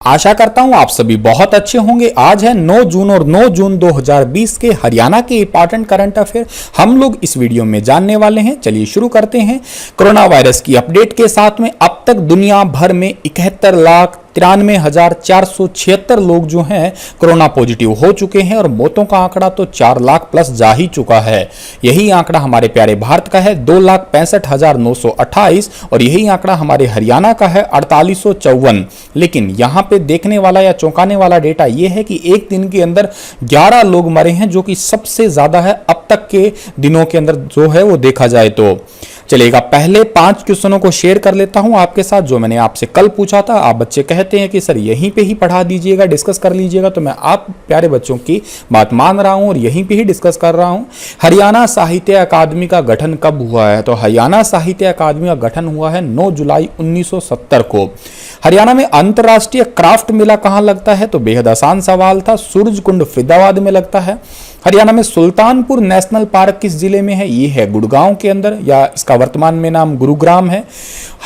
आशा करता हूं आप सभी बहुत अच्छे होंगे। आज है 9 जून और 9 जून 2020 के हरियाणा के इंपॉर्टेंट करंट अफेयर हम लोग इस वीडियो में जानने वाले हैं। चलिए शुरू करते हैं। कोरोना वायरस की अपडेट के साथ में अब तक दुनिया भर में 71,93,476 लोग जो हैं कोरोना पॉजिटिव हो चुके हैं और मौतों का आंकड़ा तो 4 लाख प्लस जा ही चुका है। यही आंकड़ा हमारे प्यारे भारत का है 2,65,928 और यही आंकड़ा हमारे हरियाणा का है 4854। लेकिन यहां पे देखने वाला या चौंकाने वाला डेटा यह है कि एक दिन के अंदर 11 लोग मरे हैं, जो कि सबसे ज्यादा है अब तक के दिनों के अंदर जो है वो देखा जाए तो। चलेगा, पहले 5 क्वेश्चनों को शेयर कर लेता हूं आपके साथ जो मैंने आपसे कल पूछा था। आप बच्चे कहते हैं कि सर यहीं पे ही पढ़ा दीजिएगा, डिस्कस कर लीजिएगा, तो मैं आप प्यारे बच्चों की बात मान रहा हूं और यहीं पे ही डिस्कस कर रहा हूं। हरियाणा साहित्य अकादमी का गठन कब हुआ है? तो हरियाणा साहित्य अकादमी का गठन हुआ है 9 जुलाई 1970 को। हरियाणा में अंतरराष्ट्रीय क्राफ्ट मेला कहां लगता है? तो बेहद आसान सवाल था, सूरजकुंड फरीदाबाद में लगता है। हरियाणा में सुल्तानपुर नेशनल पार्क किस जिले में है? ये है गुड़गांव के अंदर, या इसका वर्तमान में नाम गुरुग्राम है।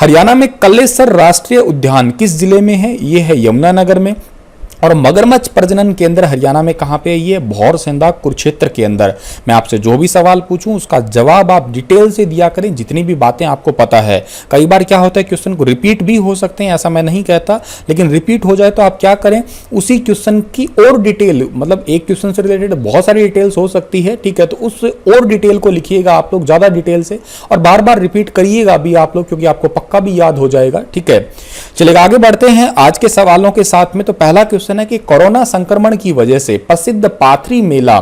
हरियाणा में कलेसर राष्ट्रीय उद्यान किस जिले में है? ये है यमुनानगर में। और मगरमच्छ प्रजनन केंद्र हरियाणा में कहां पे है? ये भौरसेंधा कुरुक्षेत्र के अंदर। मैं आपसे जो भी सवाल पूछूं उसका जवाब आप डिटेल से दिया करें, जितनी भी बातें आपको पता है। कई बार क्या होता है क्वेश्चन को रिपीट भी हो सकते हैं, ऐसा मैं नहीं कहता, लेकिन रिपीट हो जाए तो आप क्या करें, उसी क्वेश्चन की और डिटेल, मतलब एक क्वेश्चन से रिलेटेड बहुत सारी डिटेल्स हो सकती है, ठीक है, तो उस और डिटेल को लिखिएगा आप लोग ज्यादा डिटेल से और बार बार रिपीट करिएगा भी आप लोग, क्योंकि आपको पक्का भी याद हो जाएगा। ठीक है, चलेगा, आगे बढ़ते हैं आज के सवालों के साथ में। तो पहला क्वेश्चन है कि कोरोना संक्रमण की वजह से प्रसिद्ध पाथरी मेला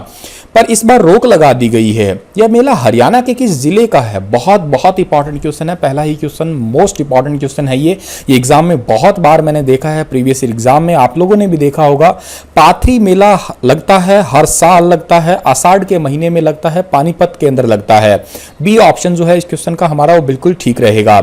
पर इस बार रोक लगा दी गई है। यह मेला हरियाणा के किस जिले का है? बहुत इंपॉर्टेंट क्वेश्चन है, पहला ही क्वेश्चन मोस्ट इंपॉर्टेंट क्वेश्चन है ये एग्जाम में बहुत बार मैंने देखा है, प्रीवियस एग्जाम में आप लोगों ने भी देखा होगा। पाथरी मेला लगता है, हर साल लगता है, आषाढ़ के महीने में लगता है, पानीपत के अंदर लगता है। बी ऑप्शन जो है इस क्वेश्चन का हमारा वो बिल्कुल ठीक रहेगा।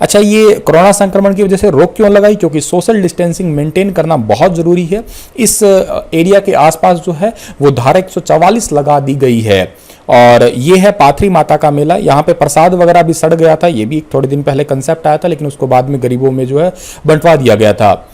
अच्छा, ये कोरोना संक्रमण की वजह से रोक क्यों लगाई? क्योंकि सोशल डिस्टेंसिंग मेंटेन करना बहुत जरूरी है। इस एरिया के आसपास जो है वो धारा 144 लगा दी गई है। और ये है पाथरी माता का मेला। यहाँ पे प्रसाद वगैरह भी सड़ गया था, ये भी थोड़े दिन पहले कंसेप्ट आया था, लेकिन उसको बाद में गरीबों में जो है बंटवा दिया गया था।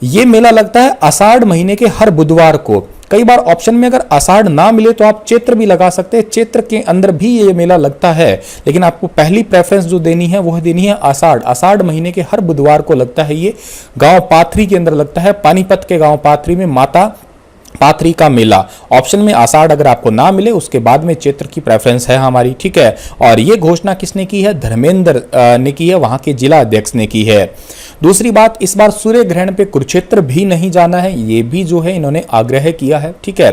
ये मेला लगता है आषाढ़ महीने के हर बुधवार को। कई बार ऑप्शन में अगर आषाढ़ ना मिले तो आप चैत्र भी लगा सकते हैं, चैत्र के अंदर भी ये मेला लगता है, लेकिन आपको पहली प्रेफरेंस जो देनी है वो देनी है आषाढ़। आषाढ़ महीने के हर बुधवार को लगता है, ये गांव पाथरी के अंदर लगता है, पानीपत के गांव पाथरी में माता पाथरी का मेला। ऑप्शन में आषाढ़ अगर आपको ना मिले उसके बाद में चैत्र की प्रेफरेंस है हमारी। ठीक है, और ये घोषणा किसने की है? धर्मेंद्र ने की है, वहां के जिला अध्यक्ष ने की है। दूसरी बात, इस बार सूर्य ग्रहण पे कुरुक्षेत्र भी नहीं जाना है, ये भी जो है इन्होंने आग्रह किया है। ठीक है,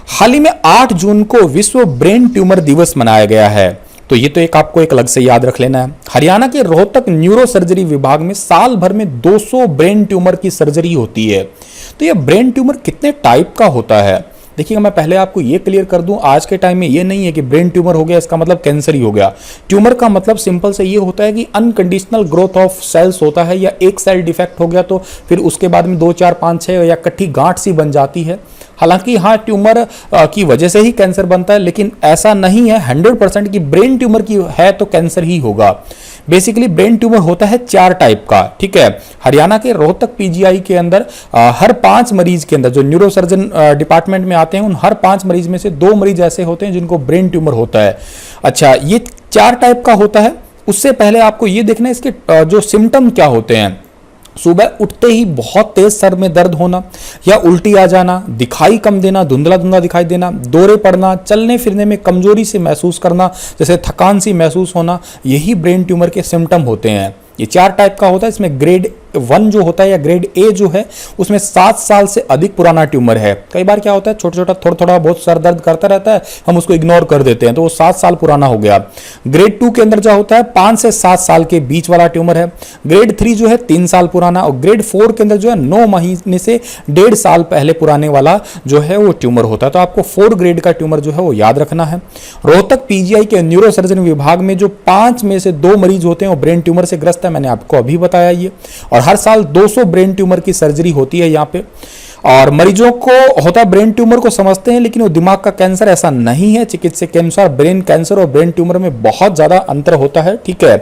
हाल ही में 8 जून को विश्व ब्रेन ट्यूमर दिवस मनाया गया है, तो ये तो एक आपको एक अलग से याद रख लेना है। हरियाणा के रोहतक न्यूरो सर्जरी विभाग में साल भर में 200 ब्रेन ट्यूमर की सर्जरी होती है। तो ये ब्रेन ट्यूमर कितने टाइप का होता है? देखिएगा, मैं पहले आपको ये क्लियर कर दूं, आज के टाइम में ये नहीं है कि ब्रेन ट्यूमर हो गया इसका मतलब कैंसर ही हो गया। ट्यूमर का मतलब सिंपल से ये होता है कि अनकंडीशनल ग्रोथ ऑफ सेल्स होता है, या एक सेल डिफेक्ट हो गया तो फिर उसके बाद में 2, 4, 5, 6 या इकट्ठी गांठ सी बन जाती है। हालांकि हाँ, ट्यूमर की वजह से ही कैंसर बनता है, लेकिन ऐसा नहीं है 100% कि ब्रेन ट्यूमर की है तो कैंसर ही होगा। बेसिकली ब्रेन ट्यूमर होता है 4 टाइप का। ठीक है, हरियाणा के रोहतक पीजीआई के अंदर हर 5 मरीज के अंदर जो न्यूरोसर्जन डिपार्टमेंट में आते हैं, उन हर 5 मरीज में से 2 मरीज ऐसे होते हैं जिनको ब्रेन ट्यूमर होता है। अच्छा, ये 4 टाइप का होता है। उससे पहले आपको ये देखना है इसके जो सिम्टम क्या होते हैं। सुबह उठते ही बहुत तेज सर में दर्द होना या उल्टी आ जाना, दिखाई कम देना, धुंधला धुंधला दिखाई देना, दौरे पड़ना, चलने फिरने में कमजोरी से महसूस करना, जैसे थकान सी महसूस होना, यही ब्रेन ट्यूमर के सिम्टम होते हैं। ये 4 टाइप का होता है। इसमें ग्रेड 1 जो होता है या ग्रेड ए जो है उसमें 7 साल से अधिक पुराना ट्यूमर है। कई बार क्या होता है छोटा छोटा थोड़ा थोड़ा बहुत सर दर्द करता रहता है, हम उसको इग्नोर कर देते हैं, तो वो 7 साल पुराना हो गया। ग्रेड 2 के अंदर जो होता है 5 से 7 साल के बीच वाला ट्यूमर है। ग्रेड 3 जो है 3 साल पुराना, और ग्रेड 4 के अंदर जो है 9 महीने से 1.5 साल पहले पुराने वाला जो है वो ट्यूमर होता है। तो आपको 4 ग्रेड का ट्यूमर जो है वो याद रखना है। रोहतक पीजीआई के न्यूरोसर्जन विभाग में जो 5 में से 2 मरीज होते हैं वो ब्रेन ट्यूमर से ग्रस्त है, मैंने आपको अभी बताया ये। और हर साल 200 ब्रेन ट्यूमर की सर्जरी होती है यहाँ पे। और मरीजों को होता है ब्रेन ट्यूमर को समझते हैं, लेकिन वो दिमाग का कैंसर ऐसा नहीं है। चिकित्सक के अनुसार ब्रेन कैंसर और ब्रेन ट्यूमर में बहुत ज्यादा अंतर होता है। ठीक है,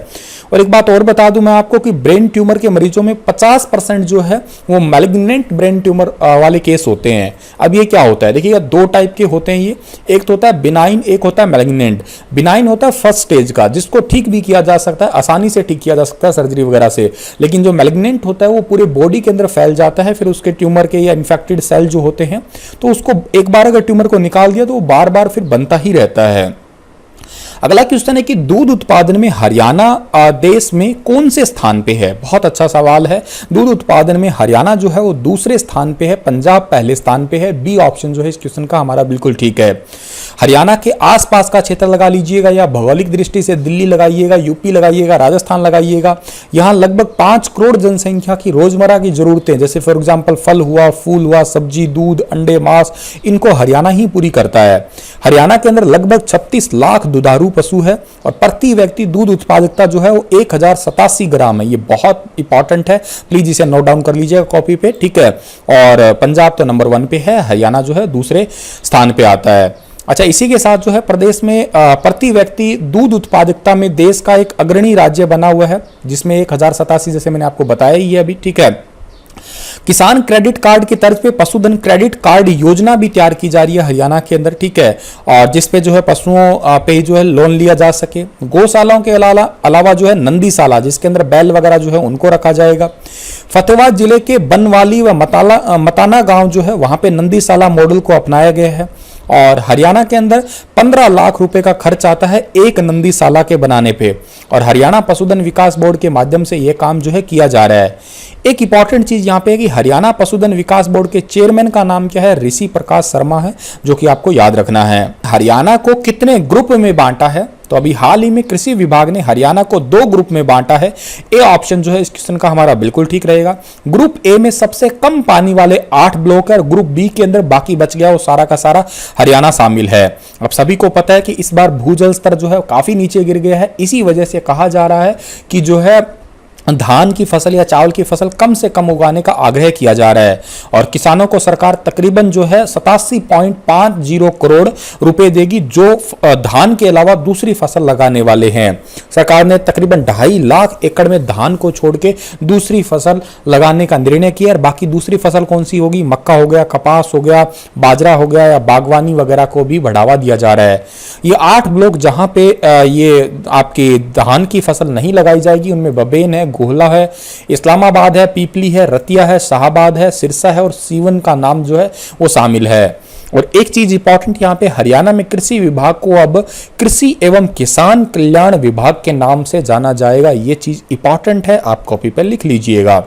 और एक बात और बता दूं मैं आपको कि ब्रेन ट्यूमर के मरीजों में 50% जो है वो मैलिग्नेंट ब्रेन ट्यूमर वाले केस होते हैं। अब ये क्या होता है, देखिए दो टाइप के होते हैं ये, एक तो होता है बिनाइन, एक होता है मैलिग्नेंट। बिनाइन होता है फर्स्ट स्टेज का, जिसको ठीक भी किया जा सकता है, आसानी से ठीक किया जा सकता है सर्जरी वगैरह से। लेकिन जो मैलिग्नेंट होता है वो पूरे बॉडी के अंदर फैल जाता है, फिर उसके ट्यूमर के या इन्फेक्टेड सेल जो होते हैं, तो उसको एक बार अगर ट्यूमर को निकाल दिया तो वो बार बार फिर बनता ही रहता है। अगला क्वेश्चन है कि दूध उत्पादन में हरियाणा देश में कौन से स्थान पे है। बहुत अच्छा सवाल है। दूध उत्पादन में हरियाणा जो है वो दूसरे स्थान पे है, पंजाब पहले स्थान पे है। बी ऑप्शन जो है इस क्वेश्चन का हमारा बिल्कुल ठीक है। हरियाणा के आसपास का क्षेत्र लगा लीजिएगा, या भौगोलिक दृष्टि से दिल्ली लगाइएगा, यूपी लगाइएगा, राजस्थान लगाइएगा। यहाँ लगभग 5 करोड़ जनसंख्या की रोजमर्रा की जरूरतें, जैसे फॉर एग्जाम्पल फल हुआ, फूल हुआ, सब्जी, दूध, अंडे, मांस, इनको हरियाणा ही पूरी करता है। हरियाणा के अंदर लगभग 36 लाख दुधारू पशु है और प्रति व्यक्ति दूध उत्पादकता जो है वो 1087 ग्राम है। ये बहुत इंपॉर्टेंट है, प्लीज इसे नोट डाउन कर लीजिएगा कॉपी पे, ठीक है। और पंजाब तो नंबर 1 पे है, हरियाणा जो है दूसरे स्थान पे आता है। अच्छा, इसी के साथ जो है प्रदेश में प्रति व्यक्ति दूध उत्पादकता में देश का एक अग्रणी राज्य बना हुआ है, जिसमें 1087 जैसे मैंने आपको बताया ही है अभी, ठीक है। किसान क्रेडिट कार्ड की तर्ज पे पशुधन क्रेडिट कार्ड योजना भी तैयार की जा रही है हरियाणा के अंदर, ठीक है, और जिसपे जो है पशुओं पे जो है लोन लिया जा सके। गौशालाओं के अलावा जो है नंदीशाला, जिसके अंदर बैल वगैरह जो है उनको रखा जाएगा। फतेहाबाद जिले के बनवाली व मताना गांव जो है वहां पे नंदीशाला मॉडल को अपनाया गया है। और हरियाणा के अंदर 15 लाख रुपए का खर्च आता है एक नंदीशाला के बनाने पे, और हरियाणा पशुधन विकास बोर्ड के माध्यम से यह काम जो है किया जा रहा है। एक इंपॉर्टेंट चीज यहाँ पे है कि हरियाणा पशुधन विकास बोर्ड के चेयरमैन का नाम क्या है, ऋषि प्रकाश शर्मा है, जो कि आपको याद रखना है। हरियाणा को कितने ग्रुप में बांटा है, तो अभी हाल ही में कृषि विभाग ने हरियाणा को 2 ग्रुप में बांटा है। ए ऑप्शन जो है इस क्वेश्चन का हमारा बिल्कुल ठीक रहेगा। ग्रुप ए में सबसे कम पानी वाले 8 ब्लॉक है, और ग्रुप बी के अंदर बाकी बच गया वो सारा का सारा हरियाणा शामिल है। अब सभी को पता है कि इस बार भूजल स्तर जो है काफी नीचे गिर गया है, इसी वजह से कहा जा रहा है कि जो है धान की फसल या चावल की फसल कम से कम उगाने का आग्रह किया जा रहा है। और किसानों को सरकार तकरीबन जो है 87.50 करोड़ रुपए देगी, जो धान के अलावा दूसरी फसल लगाने वाले हैं। सरकार ने तकरीबन 2.5 लाख एकड़ में धान को छोड़ के दूसरी फसल लगाने का निर्णय किया। और बाकी दूसरी फसल कौन सी होगी, मक्का हो गया, कपास हो गया, बाजरा हो गया, या बागवानी वगैरह को भी बढ़ावा दिया जा रहा है। ये 8 ब्लॉक जहां पे ये आपकी धान की फसल नहीं लगाई जाएगी, उनमें बबेन है, गोहला है, इस्लामाबाद है, पीपली है, रतिया है, शाहबाद है, सिरसा है और सीवन का नाम जो है वो शामिल है। और एक चीज इंपॉर्टेंट यहाँ पे, हरियाणा में कृषि विभाग को अब कृषि एवं किसान कल्याण विभाग के नाम से जाना जाएगा। ये चीज इंपॉर्टेंट है, आप कॉपी पर लिख लीजिएगा।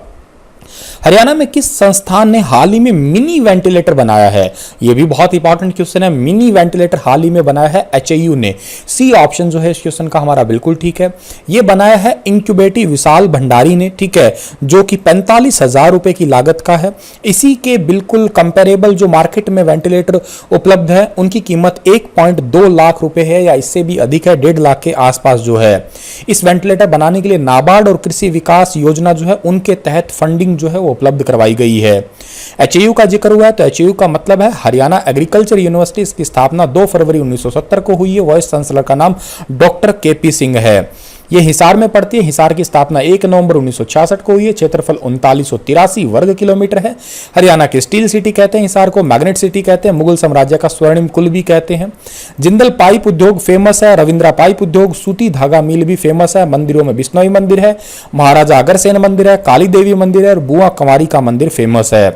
हरियाणा में किस संस्थान ने हाल ही में मिनी वेंटिलेटर बनाया है, यह भी बहुत इंपॉर्टेंट क्वेश्चन है। मिनी वेंटिलेटर हाल ही में बनाया है एचएयू ने। सी ऑप्शन जो है इस क्वेश्चन का हमारा बिल्कुल ठीक है। यह बनाया है इंक्यूबेटिव विशाल भंडारी ने, ठीक है, जो कि 45,000 रुपए की लागत का है। इसी के बिल्कुल कंपेरेबल जो मार्केट में वेंटिलेटर उपलब्ध है, उनकी कीमत 1.2 लाख रुपए है, या इससे भी अधिक है, 1.5 लाख के आसपास जो है। इस वेंटिलेटर बनाने के लिए नाबार्ड और कृषि विकास योजना जो है उनके तहत फंडिंग जो है वो उपलब्ध करवाई गई है। एचएयू का जिक्र हुआ है, तो एचएयू का मतलब है हरियाणा एग्रीकल्चर यूनिवर्सिटी। इसकी स्थापना 2 फरवरी 1970 को हुई है। वाइस चांसलर का नाम डॉक्टर केपी सिंह है। ये हिसार में पड़ती है। हिसार की स्थापना 1 नवंबर 1966 को हुई है। क्षेत्रफल 3983 वर्ग किलोमीटर है। हरियाणा की स्टील सिटी कहते हैं हिसार को, मैग्नेट सिटी कहते हैं, मुगल साम्राज्य का स्वर्णिम कुल भी कहते हैं। जिंदल पाइप उद्योग फेमस है। रविंद्रा पाइप उद्योग, सूती धागा मिल भी फेमस है। मंदिरों में बिश्नोई मंदिर है, महाराजा अग्रसेन मंदिर है, काली देवी मंदिर है और बुआ कंवारी का मंदिर फेमस है।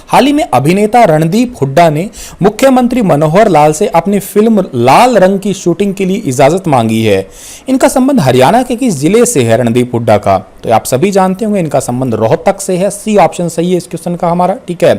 हाल ही में अभिनेता रणदीप हुड्डा ने मुख्यमंत्री मनोहर लाल से अपनी फिल्म लाल रंग की शूटिंग के लिए इजाजत मांगी है। इनका संबंध हरियाणा के किस जिले से है रणदीप हुड्डा का, तो आप सभी जानते होंगे इनका संबंध रोहतक से है। सी ऑप्शन सही है इस क्वेश्चन का हमारा, ठीक है।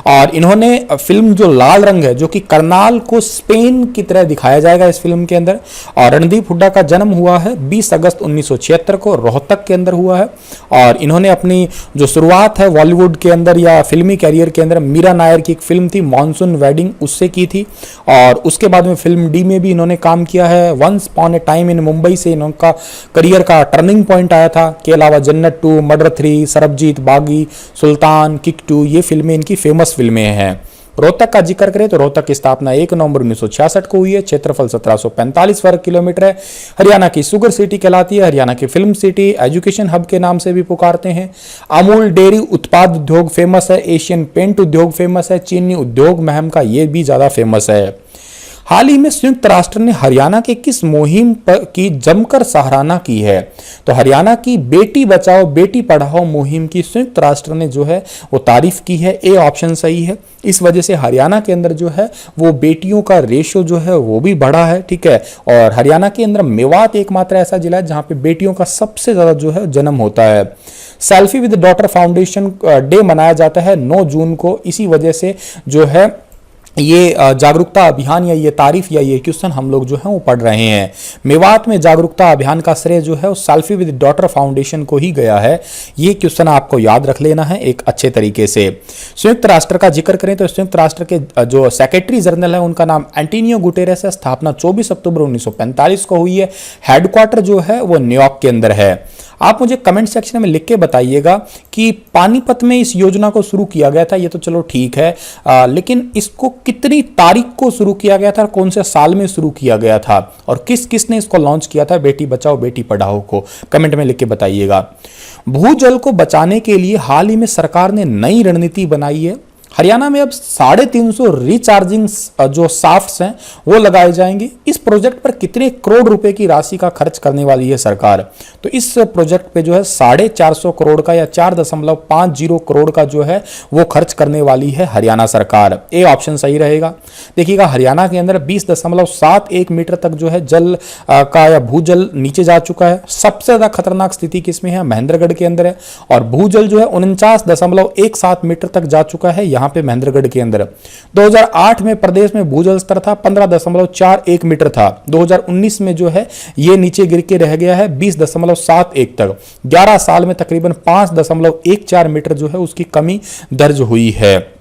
और इन्होंने फिल्म जो लाल रंग है, जो कि करनाल को स्पेन की तरह दिखाया जाएगा इस फिल्म के अंदर। और रणदीप हुड्डा का जन्म हुआ है 20 अगस्त 1976 को, रोहतक के अंदर हुआ है। और इन्होंने अपनी जो शुरुआत है बॉलीवुड के अंदर या फिल्मी कैरियर के अंदर, मीरा नायर की एक फिल्म थी मॉनसून वेडिंग, उससे की थी। और उसके बाद में फिल्म डी में भी इन्होंने काम किया है। Once upon a time in Mumbai से इनका करियर का टर्निंग पॉइंट आया था। के अलावा जन्नत 2, मर्डर 3, सरबजीत, बागी, सुल्तान, किक 2, ये फिल्में इनकी फेमस फिल्में हैं। रोहतक का जिक्र करें तो रोहतक की स्थापना 1 नवंबर 1966 को हुई है। क्षेत्रफल 1745 वर्ग किलोमीटर है। हरियाणा की शुगर सिटी कहलाती है। हरियाणा की फिल्म सिटी, एजुकेशन हब के नाम से भी पुकारते हैं। अमूल डेयरी उत्पाद उद्योग फेमस है। एशियन पेंट उद्योग फेमस है। चीनी उद्योग महम का ये भी ज्यादा फेमस है। हाल ही में संयुक्त राष्ट्र ने हरियाणा के किस मुहिम की जमकर सराहना की है? तो हरियाणा की बेटी बचाओ बेटी पढ़ाओ मुहिम की संयुक्त राष्ट्र ने जो है वो तारीफ की है। ए ऑप्शन सही है। इस वजह से हरियाणा के अंदर जो है वो बेटियों का रेशो जो है वो भी बढ़ा है, ठीक है। और हरियाणा के अंदर मेवात एकमात्र ऐसा जिला है जहां पे बेटियों का सबसे ज्यादा जो है जन्म होता है। Selfie with daughter foundation day मनाया जाता है 9 जून को। इसी वजह से जो है ये जागरूकता अभियान या ये तारीफ या ये क्वेश्चन हम लोग जो है वो पढ़ रहे हैं। मेवात में जागरूकता अभियान का श्रेय जो है वो सेल्फी विद डॉटर फाउंडेशन को ही गया है। ये क्वेश्चन आपको याद रख लेना है एक अच्छे तरीके से। संयुक्त राष्ट्र का जिक्र करें तो संयुक्त राष्ट्र के जो सेक्रेटरी जनरल है उनका नाम एंटोनियो गुटेरेस है। स्थापना 24 अक्टूबर 1945 को हुई है। हेडक्वार्टर जो है वो न्यूयॉर्क के अंदर है। आप मुझे कमेंट सेक्शन में लिख के बताइएगा कि पानीपत में इस योजना को शुरू किया गया था, ये तो चलो ठीक है, लेकिन इसको कितनी तारीख को शुरू किया गया था, कौन से साल में शुरू किया गया था और किस किस ने इसको लॉन्च किया था बेटी बचाओ बेटी पढ़ाओ को? कमेंट में लिख के बताइएगा। भूजल को बचाने के लिए हाल ही में सरकार ने नई रणनीति बनाई है। हरियाणा में अब 350 रिचार्जिंग जो शाफ्ट्स हैं वो लगाए जाएंगे। इस प्रोजेक्ट पर कितने करोड़ रुपए की राशि का खर्च करने वाली है सरकार? तो इस प्रोजेक्ट पे जो है 450 करोड़ का या 4.50 करोड़ का जो है वो खर्च करने वाली है हरियाणा सरकार। ए ऑप्शन सही रहेगा। देखिएगा हरियाणा के अंदर 20.71 मीटर तक जो है जल का या भूजल नीचे जा चुका है। सबसे ज्यादा खतरनाक स्थिति किसमें है? महेंद्रगढ़ के अंदर है। और भूजल जो है 49.17 मीटर तक जा चुका है यहाँ पे महेंद्रगढ़ के अंदर। 2008 में प्रदेश में भूजल स्तर था 15.41 मीटर था। 2019 में जो है ये नीचे गिर के रह गया है 20.71 तक। 11 साल में तकरीबन 5.14 मीटर जो है उसकी कमी दर्ज हुई है।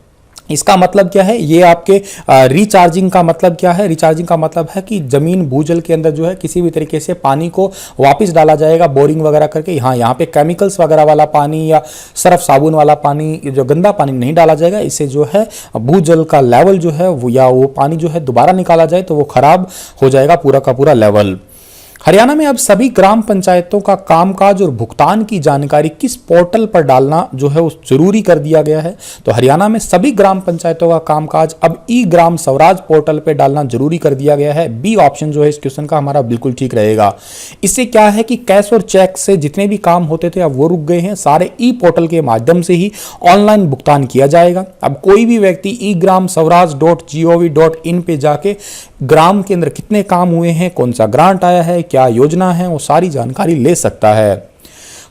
इसका मतलब क्या है? ये आपके रिचार्जिंग का मतलब क्या है? रिचार्जिंग का मतलब है कि जमीन भूजल के अंदर जो है किसी भी तरीके से पानी को वापस डाला जाएगा बोरिंग वगैरह करके। हाँ, यहाँ पे केमिकल्स वगैरह वाला पानी या सर्फ साबुन वाला पानी, जो गंदा पानी नहीं डाला जाएगा। इससे जो है भूजल का लेवल जो है वो या वो पानी जो है दोबारा निकाला जाए तो वो खराब हो जाएगा पूरा का पूरा लेवल। हरियाणा में अब सभी ग्राम पंचायतों का कामकाज और भुगतान की जानकारी किस पोर्टल पर डालना जो है उस जरूरी कर दिया गया है? तो हरियाणा में सभी ग्राम पंचायतों का कामकाज अब ई ग्राम स्वराज पोर्टल पर डालना जरूरी कर दिया गया है। बी ऑप्शन जो है इस क्वेश्चन का हमारा बिल्कुल ठीक रहेगा। इससे क्या है कि कैश और चेक से जितने भी काम होते थे अब वो रुक गए हैं। सारे ई पोर्टल के माध्यम से ही ऑनलाइन भुगतान किया जाएगा। अब कोई भी व्यक्ति ई ग्राम स्वराज .gov.in पे जाके ग्राम के अंदर कितने काम हुए हैं, कौन सा ग्रांट आया है, क्या योजना है, वो सारी जानकारी ले सकता है।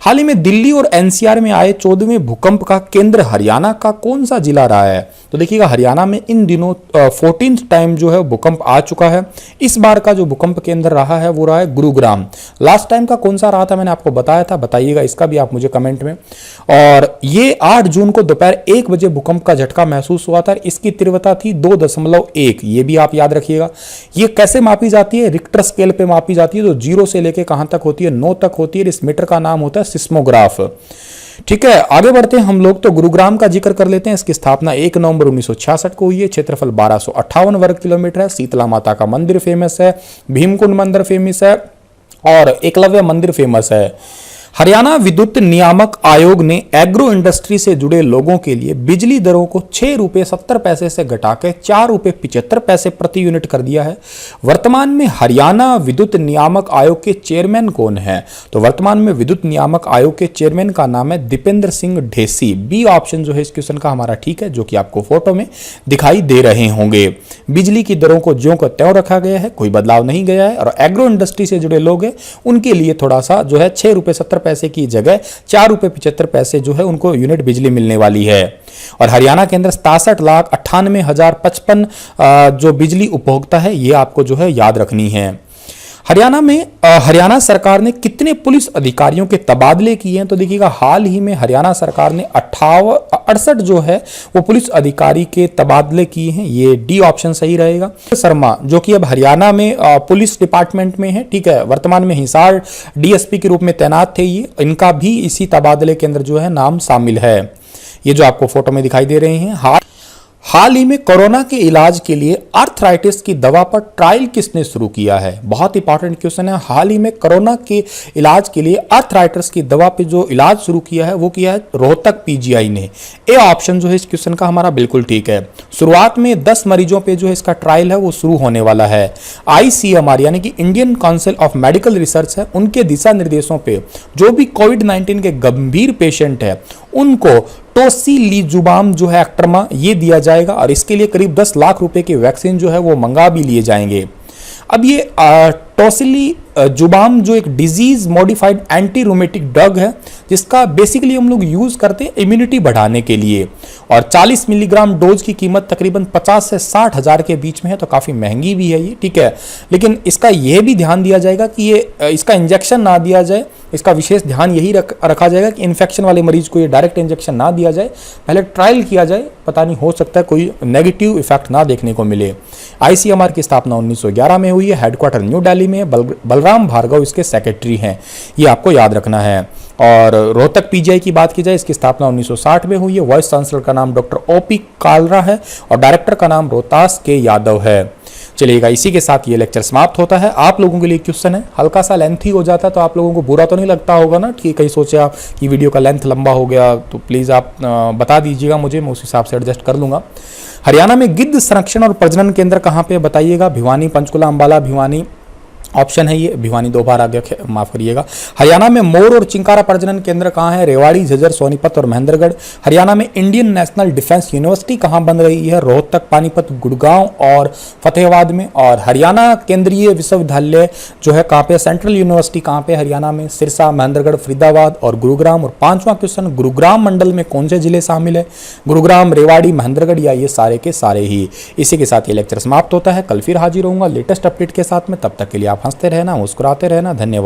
हाल ही में दिल्ली और एनसीआर में आए 14वें भूकंप का केंद्र हरियाणा का कौन सा जिला रहा है? तो देखिएगा हरियाणा में इन दिनों 14th टाइम जो है भूकंप आ चुका है। इस बार का जो भूकंप केंद्र रहा है वो रहा है गुरुग्राम। लास्ट टाइम का कौन सा रहा था मैंने आपको बताया था, बताइएगा इसका भी आप मुझे कमेंट में। और ये 8 जून को दोपहर 1 बजे भूकंप का झटका महसूस हुआ था। इसकी तीव्रता थी 2.1। ये भी आप याद रखिएगा। ये कैसे मापी जाती है? रिक्टर स्केल पे मापी जाती है। तो 0 से लेके कहां तक होती है? 9 तक होती है। इस मीटर का नाम होता है सिस्मोग्राफ। ठीक है, आगे बढ़ते हैं हम लोग। तो गुरुग्राम का जिक्र कर लेते हैं। इसकी स्थापना 1 नवंबर 1966 को हुई है। क्षेत्रफल 1258 वर्ग किलोमीटर है। शीतला माता का मंदिर फेमस है। भीमकुंड मंदिर फेमस है और एकलव्य मंदिर फेमस है। हरियाणा विद्युत नियामक आयोग ने एग्रो इंडस्ट्री से जुड़े लोगों के लिए बिजली दरों को 6 रुपये 70 पैसे से घटाकर 4 रुपये 75 पैसे प्रति यूनिट कर दिया है। वर्तमान में हरियाणा विद्युत नियामक आयोग के चेयरमैन कौन है? तो वर्तमान में विद्युत नियामक आयोग के चेयरमैन का नाम है दीपेंद्र सिंह ढेसी। बी ऑप्शन जो है इस क्वेश्चन का हमारा ठीक है, जो कि आपको फोटो में दिखाई दे रहे होंगे। बिजली की दरों को ज्यों का त्यों रखा गया है, कोई बदलाव नहीं गया है। और एग्रो इंडस्ट्री से जुड़े लोग हैं उनके लिए थोड़ा सा जो है 6 रुपये 70 पैसे की जगह 4 रुपये 75 पैसे जो है उनको यूनिट बिजली मिलने वाली है। और हरियाणा के अंदर 67,98,055 जो बिजली उपभोक्ता है ये आपको जो है याद रखनी है। हरियाणा में हरियाणा सरकार ने कितने पुलिस अधिकारियों के तबादले किए हैं? तो देखिएगा हाल ही में हरियाणा सरकार ने 68 जो है वो पुलिस अधिकारी के तबादले किए हैं। ये डी ऑप्शन सही रहेगा। शर्मा जो कि अब हरियाणा में पुलिस डिपार्टमेंट में है, ठीक है, वर्तमान में हिसार डीएसपी के रूप में तैनात थे ये, इनका भी इसी तबादले के अंदर जो है नाम शामिल है। ये जो आपको फोटो में दिखाई दे रहे हैं। हाल ही में कोरोना के इलाज के लिए आर्थराइटिस की दवा पर ट्रायल किसने शुरू किया है? बहुत इंपॉर्टेंट क्वेश्चन है। हाल ही में कोरोना के इलाज के लिए आर्थराइटिस की दवा पे जो इलाज शुरू किया है वो किया है रोहतक पीजीआई ने। ए ऑप्शन जो है इस क्वेश्चन का हमारा बिल्कुल ठीक है। शुरुआत में 10 मरीजों पे जो है इसका ट्रायल है वो शुरू होने वाला है। ICMR यानी कि Indian council of medical research है, उनके दिशा निर्देशों पे जो भी कोविड-19 के गंभीर पेशेंट है उनको टोसिलीजुमाब जो है एक्ट्रमा ये दिया जाएगा और इसके लिए करीब 10 लाख रुपए की वैक्सीन जो है वो मंगा भी लिए जाएंगे। अब ये टोसिलीजुमाब जो एक disease modified anti rheumatic drug है जिसका बेसिकली हम लोग यूज करते हैं इम्यूनिटी बढ़ाने के लिए, और 40 मिलीग्राम डोज की कीमत तकरीबन 50 से 60 हजार के बीच में है, तो काफी महंगी भी है ये, ठीक है। लेकिन इसका यह भी ध्यान दिया जाएगा कि ये इसका इंजेक्शन ना दिया जाए, इसका विशेष ध्यान यही रखा जाएगा कि इन्फेक्शन वाले मरीज को ये डायरेक्ट इंजेक्शन ना दिया जाए, पहले ट्रायल किया जाए, पता नहीं हो सकता है कोई नेगेटिव इफेक्ट ना देखने को मिले। ICMR की स्थापना 1911 में हुई है, हेडक्वार्टर न्यू दिल्ली में, बलराम भार्गव इसके सेक्रेटरी हैं, ये आपको याद रखना है। और रोहतक पीजीआई की बात की जाए, इसकी स्थापना 1960 में हुई है। वाइस चांसलर का नाम डॉक्टर OP कालरा है और डायरेक्टर का नाम रोहतास के यादव है। चलिएगा, इसी के साथ ये लेक्चर समाप्त होता है। आप लोगों के लिए क्वेश्चन है, हल्का सा लेंथी हो जाता है तो आप लोगों को बुरा तो नहीं लगता होगा ना कि कहीं सोचे आप कि वीडियो का लेंथ लंबा हो गया, तो प्लीज़ आप बता दीजिएगा मुझे, मैं उस हिसाब से एडजस्ट कर लूँगा। हरियाणा में गिद्ध संरक्षण और प्रजनन केंद्र कहाँ पे बताइएगा? भिवानी, पंचकुला, अंबाला, भिवानी ऑप्शन है ये, भिवानी 2 बार आ गया, माफ करिएगा। हरियाणा में मोर और चिंकारा प्रजनन केंद्र कहाँ है? रेवाड़ी, झज्जर, सोनीपत और महेंद्रगढ़। हरियाणा में इंडियन नेशनल डिफेंस यूनिवर्सिटी कहाँ बन रही है? रोहतक, पानीपत, गुड़गांव और फतेहाबाद में। और हरियाणा केंद्रीय विश्वविद्यालय जो है कहाँ पे? सेंट्रल यूनिवर्सिटी कहाँ पे? हरियाणा में सिरसा, महेंद्रगढ़, फरीदाबाद और गुरुग्राम। और 5वां क्वेश्चन, गुरुग्राम मंडल में कौन से जिले शामिल है? गुरुग्राम, रेवाड़ी, महेंद्रगढ़ या ये सारे के सारे ही। इसी के साथ ये लेक्चर समाप्त होता है। कल फिर हाजिर होऊंगा लेटेस्ट अपडेट के साथ में, तब तक के लिए आप हंसते रहना, मुस्कुराते रहना। धन्यवाद।